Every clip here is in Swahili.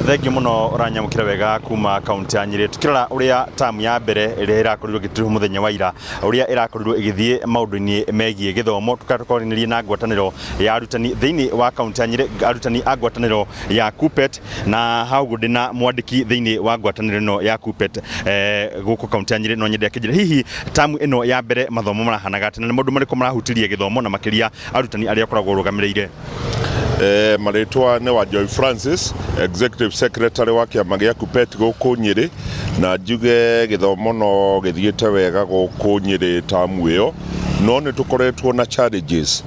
Thengi muno uranyamukira wega kuma kaunti ya Nyeri tukirora uria tamu ya mbere iria irakorirwo gitiru muthenya wa ira uria irakorirwo igithie maundu-ini megie githomo tukatokorinirie na ngwataniro ya arutani thiini wa kaunti ya Nyeri arutani a ngwataniro ya KUPPET na hau gudina mwandiki thiini wa ngwataniro no ya KUPPET guku kaunti ya Nyeri no nyende akijira hihi tamu ino ya mbere mathomo marahanaga atena maundu mariko marahutirie githomo na makiria arutani aria koragwo rugamireire. Maretwa ne wa Joy Francis Executive Secretary wa kiama gia KUPPET guku Nyeri na njuge githomo no githiete wega guku Nyeri tamu iyo no ni tukoretwo na challenges.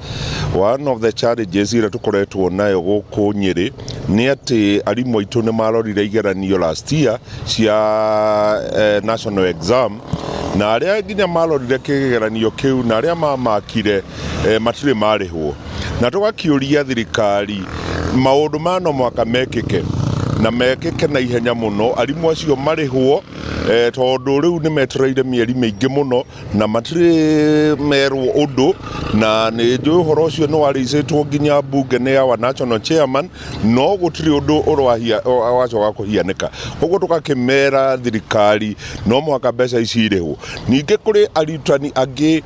One of the challenges ira tukoretwo nayo guku Nyeri ni ati arimu aitu ni marorire igeranio last year cia national exam na aria nginya marorire kigeranio kiu na aria mamakire matire marihwo na tugakiuria thirikari maundu mano mwaka mekike na mekike na ihenya muno arimu acio marihwo tondu riu ni metereire mieri mingi muno na matire merwo undu na ni njuĩ ũhoro ũcio nĩ warĩcĩtwo nginya bunge nĩ our national chairman no gũtirĩ ũndũ wacoka kũhianĩka koguo tũgakĩmera thirikari no mũhaka mbeca ici irĩhwo. Ningĩ kũrĩ arutani angĩ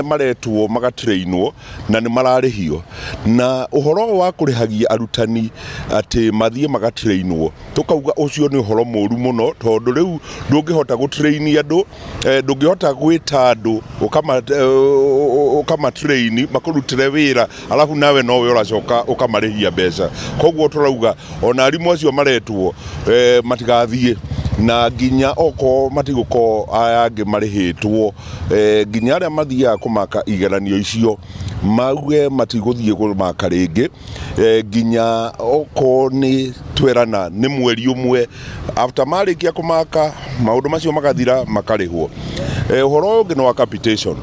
maretwo magatrainwo na nĩ mararĩhio na ũhoro wa kũrĩhagia arutani atĩ mathiĩ magatrainwo tũkauga ũcio nĩ ũhoro mũru mũno tondũ rĩu ndũngĩhota gũtrainia andũ ndũngĩhota gwĩta andũ ukama train makurutire wira alafu nawe nowe uracoka ukamarihia mbeca koguo turauga ona arimu acio maretwo matigathie na nginya oko matiguko ayange marihitwo nginya aria mathiaga kumaka igeranio icio mauge matiguthie kumaka ringi nginya oko ni twerana ni mweri umwe after marikia kumaka maundu macio magathira makarihwo. Uhoro ungi no wa capitation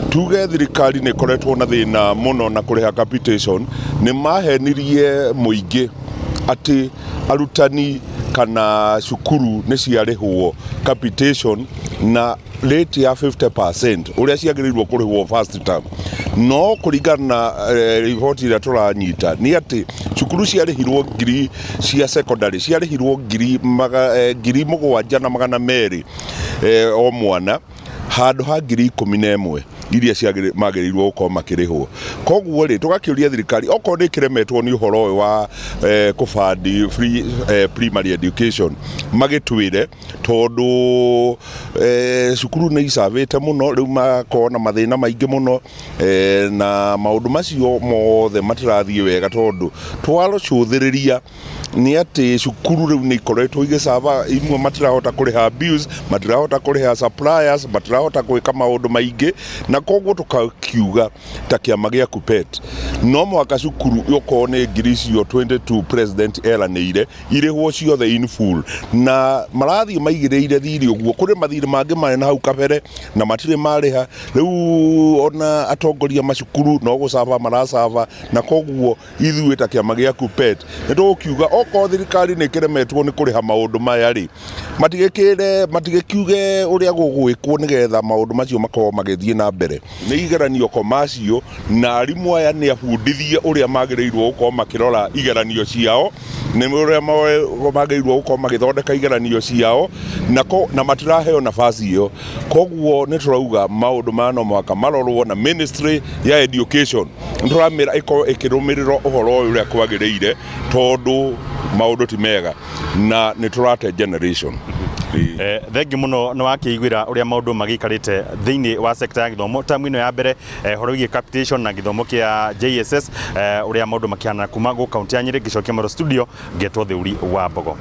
tuge thirikari nĩ koretwo na thĩna mũno na kũrĩha capitation nĩ mahenirie mũingĩ atĩ arutani kana cukuru nĩ ciarĩhwo capitation na rate ya 50% ũrĩa ciagĩrĩirwo kũrĩhwo first term no kũringana na riboti ĩrĩa tũranyita nĩ atĩ cukuru ciarĩhirwo ngiri cia secondary ciarĩhirwo ngiri 7,200 o mwana handũ ha ngiri 11 iria magĩrĩirwo gũkorwo makĩrĩhwo. Koguo rĩ tũgakĩũria thirikari okorwo nĩ kĩremetwo nĩ ũhoro ũyũ wa kũbandi free primary education magĩtwĩre tondũ cukuru nĩ icavĩte mũno rĩu makorwo na mathĩna maingĩ mũno na maũndũ macio mothe matirathiĩ wega tondũ twarocũthĩrĩria nĩ atĩ cukuru rĩu nĩ ikoretwo igĩcava imwe matirahota kũrĩha bills matirahota kũrĩha suppliers matirahota gwĩka maũndũ maingĩ na koguo tukakiuga ta kiama gia KUPPET no mwaka cukuru yokorwo nĩ ngiri icio 22 president eranĩire irĩhwo ciothe in full na marathiĩ maigĩrĩire thirĩ ũguo kũrĩ mathirĩ mangĩ marĩ na hau kabere na matirĩ marĩha rĩu ona atongoria macukuru no gũcava maracava na koguo ithuĩ ta kiama gia KUPPET nĩ tũgũkiuga okorwo thirikari nĩ ĩkĩremetwo nĩ kũrĩha maũndũ maya rĩ matigĩkiuge ũrĩa gũgwĩkwo nĩgetha maũndũ macio makorwo magĩthiĩ na mbere nĩ igeranio komacio na arimu aya nĩ abundithie ũrĩa magĩrĩirwo gũkorwo makĩrora igeranio ciao nĩ ũrĩa magĩrĩirwo gũkorwo magĩthondeka igeranio ciao na matiraheo nafasi ĩyo koguo nĩ tũrauga maũndũ maya no mũhaka marorwo na ministry ya education nĩtũramĩra ĩkorwo ĩkĩrũmĩrĩra ũhoro ũyũ ũrĩa kwagĩrĩire tondũ maũndũ ti mega na nĩ tũrate generation. Thengi muno nĩ wakĩiguĩra ũrĩa maũndũ magĩikarĩte thĩinĩ wa sector ya gĩthomo tamu ĩno ya mbere horo wĩgiĩ capitation na gĩthomo kĩa JSS ũrĩa maũndũ makĩhana kuma gũkũ kaunti ya Nyeri ngĩcokia Maro studio ngetwo Thĩũri wa Mbogo.